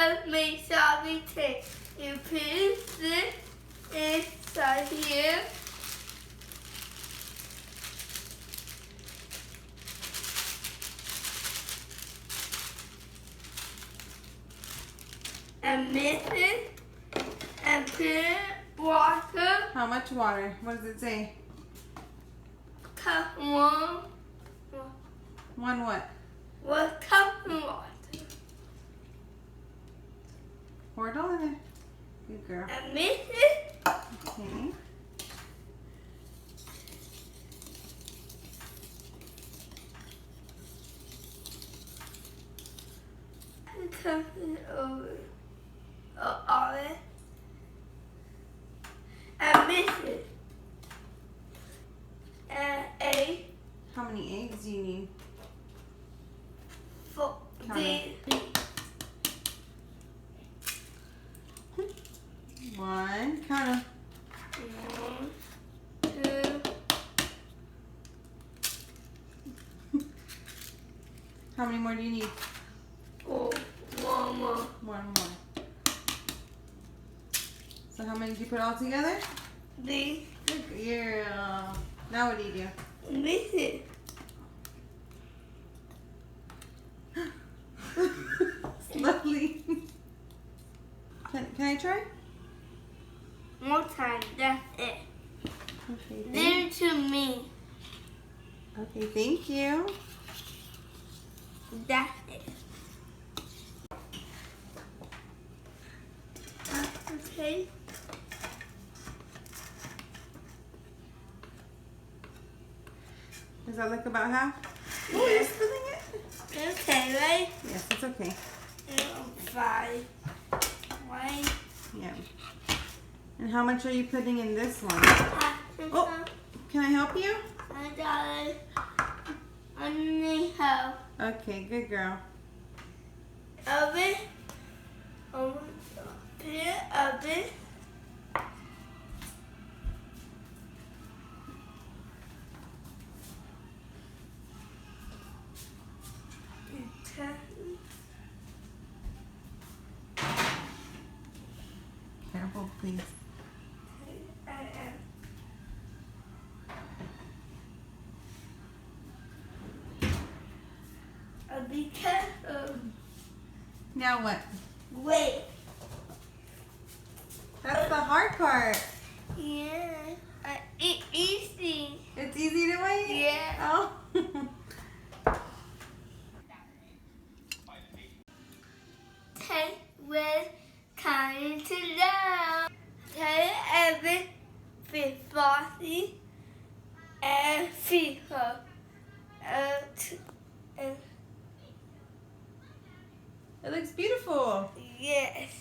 have made everything. You put this inside here. And mix it and put water. How much water? What does it say? Cup one. One what? 1 cup of water. Pour it all in there. Good girl. And mix it. Okay. And cover it over all it. And mix it. And 8 How many eggs do you need? for Count the. One. Count 'em. 1, 2. How many more do you need? Oh, one more. One more. So how many did you put all together? The Good girl. Now what do you do? mix it. Slowly. Can I try? More time. That's it. Okay, Leave it to me. okay, thank you. That's it. Okay. Does that look about half? Oh, you're spilling it. Okay, right? Yes, it's okay. 5. Right. Yeah. And how much are you putting in this one? Oh, can I help you? I got it. I need help. Okay, good girl. Oven. Put it oven. Careful, please. Be careful. Now what? Wait. That's the hard part. Yeah. It's easy. It's easy to wait? Yeah. Oh. Take with time to love. Take every with Bossy and Fever. It looks beautiful. Yes.